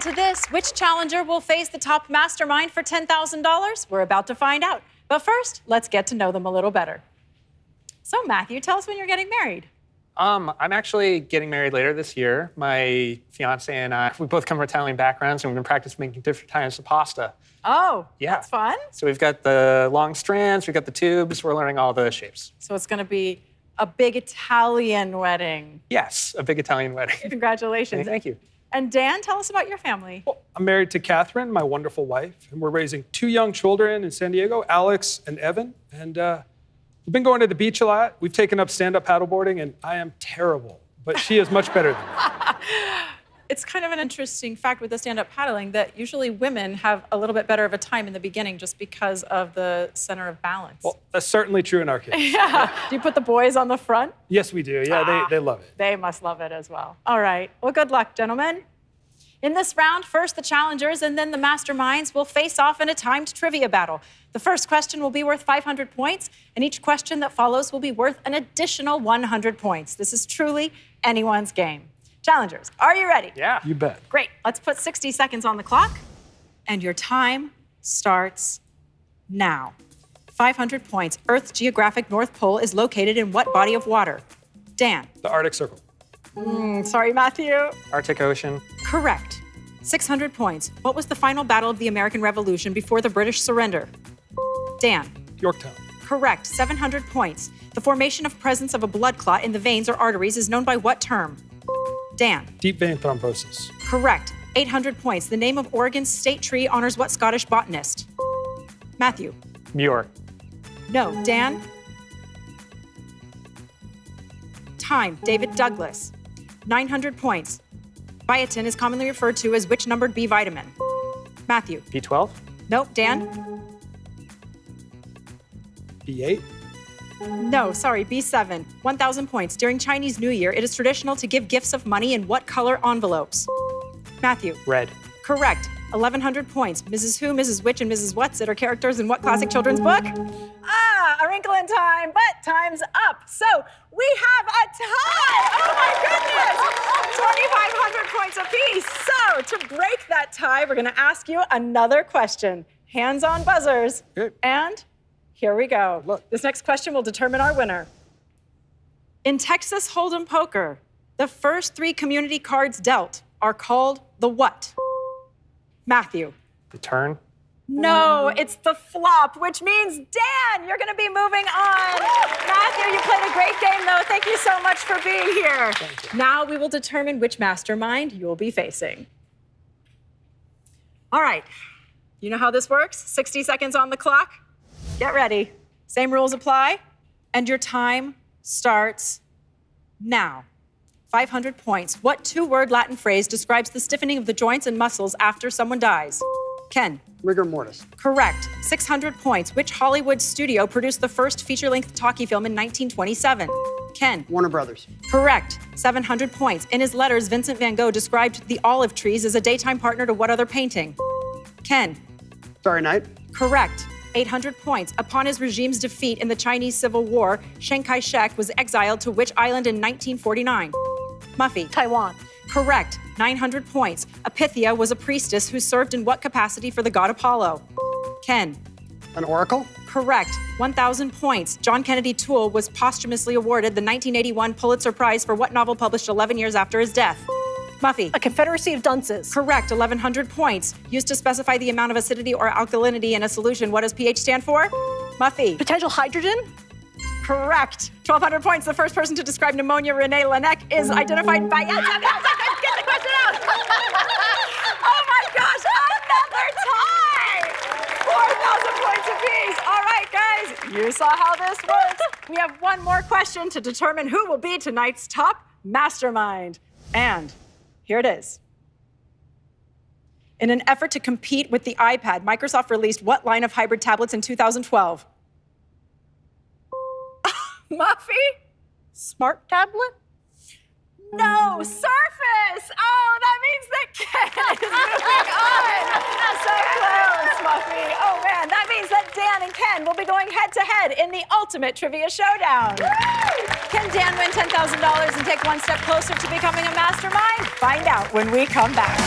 to this. Which challenger will face the top mastermind for $10,000? We're about to find out. But first, let's get to know them a little better. So, Matthew, tell us when you're getting married. I'm actually getting married later this year. My fiance and I, we both come from Italian backgrounds, and we've been practicing making different types of pasta. Oh, yeah. That's fun. So we've got the long strands, we've got the tubes, we're learning all the shapes. So it's going to be a big Italian wedding. Yes, a big Italian wedding. Congratulations. Thank you. And Dan, tell us about your family. Well, I'm married to Catherine, my wonderful wife, and we're raising 2 young children in San Diego, Alex and Evan. And we've been going to the beach a lot. We've taken up stand-up paddleboarding, and I am terrible, but she is much better than me. It's kind of an interesting fact with the stand-up paddling that usually women have a little bit better of a time in the beginning just because of the center of balance. Well, that's certainly true in our case. Yeah. Do you put the boys on the front? Yes, we do. Yeah, they love it. They must love it as well. All right. Well, good luck, gentlemen. In this round, first the challengers and then the masterminds will face off in a timed trivia battle. The first question will be worth 500 points, and each question that follows will be worth an additional 100 points. This is truly anyone's game. Challengers, are you ready? Yeah. You bet. Great. Let's put 60 seconds on the clock, and your time starts now. 500 points. Earth's geographic North Pole is located in what body of water? Dan. The Arctic Circle. Sorry, Matthew. Arctic Ocean. Correct. 600 points. What was the final battle of the American Revolution before the British surrender? Dan. Yorktown. Correct. 700 points. The formation of presence of a blood clot in the veins or arteries is known by what term? Dan. Deep vein thrombosis. Correct. 800 points. The name of Oregon's state tree honors what Scottish botanist? Matthew. Muir. No. Dan. Time. David Douglas. 900 points. Biotin is commonly referred to as which numbered B vitamin? Matthew. B12. Nope. Dan. B8. No, sorry, B7. 1,000 points. During Chinese New Year, it is traditional to give gifts of money in what color envelopes? Matthew. Red. Correct. 1,100 points. Mrs. Who, Mrs. Which, and Mrs. Whatsit are characters in what classic children's book? A Wrinkle in Time, but time's up. So we have a tie. Oh my goodness. 2,500 points apiece. So to break that tie, we're going to ask you another question. Hands on buzzers. Okay. And here we go. Look. This next question will determine our winner. In Texas Hold'em poker, the first 3 community cards dealt are called the what? Matthew. The turn. No, it's the flop, which means, Dan, you're going to be moving on. Matthew, you played a great game, though. Thank you so much for being here. Thank you. Now we will determine which mastermind you'll be facing. All right. You know how this works? 60 seconds on the clock. Get ready. Same rules apply. And your time starts now. 500 points. What 2-word Latin phrase describes the stiffening of the joints and muscles after someone dies? Ken. Rigor mortis. Correct. 600 points. Which Hollywood studio produced the first feature-length talkie film in 1927? Ken. Warner Brothers. Correct. 700 points. In his letters, Vincent van Gogh described the olive trees as a daytime partner to what other painting? Ken. Starry Night. Correct. 800 points. Upon his regime's defeat in the Chinese Civil War, Chiang Kai-shek was exiled to which island in 1949? Muffy. Taiwan. Correct. 900 points. Apithia was a priestess who served in what capacity for the god Apollo? Ken. An oracle. Correct. 1,000 points. John Kennedy Toole was posthumously awarded the 1981 Pulitzer Prize for what novel published 11 years after his death? Muffy. A confederacy of dunces. Correct. 1,100 points. Used to specify the amount of acidity or alkalinity in a solution. What does pH stand for? Muffy. Potential hydrogen. Correct. 1,200 points. The first person to describe pneumonia, Renee Laennec, is identified by... Get the question out! Oh my gosh, another tie! 4,000 points apiece. All right, guys, you saw how this works. We have one more question to determine who will be tonight's top mastermind. And here it is. In an effort to compete with the iPad, Microsoft released what line of hybrid tablets in 2012? Muffy? Smart tablet. No, Surface! Oh, that means that Ken is moving on. So close, Muffy. Oh, man, that means that Dan and Ken will be going head-to-head in the ultimate trivia showdown. Can Dan win $10,000 and take one step closer to becoming a mastermind? Find out when we come back.